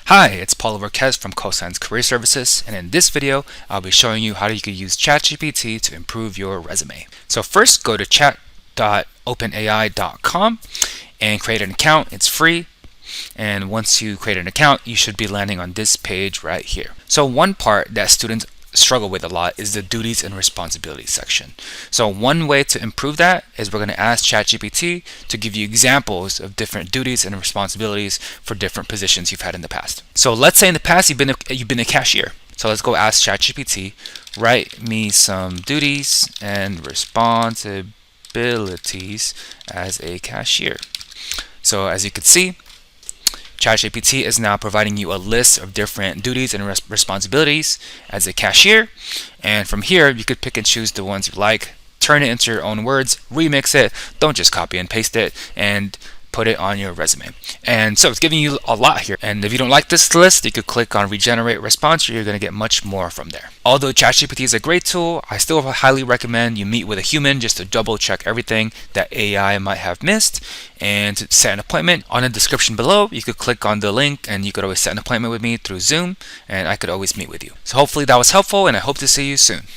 Hi, it's Paulo Marquez from Cosign's Career Services, and in this video, I'll be showing you how you can use ChatGPT to improve your resume. So first, go to chat.openai.com and create an account. It's free. And once you create an account, you should be landing on this page right here. So one part that students struggle with a lot is the duties and responsibilities section. So one way to improve that is we're going to ask ChatGPT to give you examples of different duties and responsibilities for different positions you've had in the past. So let's say in the past you've been a cashier. So let's go ask ChatGPT, write me some duties and responsibilities as a cashier. So as you can see, ChatGPT is now providing you a list of different duties and responsibilities as a cashier, and from here you could pick and choose the ones you like, turn it into your own words, remix it, don't just copy and paste it, and put it on your resume. And so it's giving you a lot here, and if you don't like this list, you could click on regenerate response. You're going to get much more from there. Although ChatGPT is a great tool, I still highly recommend you meet with a human just to double check everything that AI might have missed. And to set an appointment, on the description below you could click on the link and you could always set an appointment with me through Zoom, and I could always meet with you. So hopefully that was helpful, and I hope to see you soon.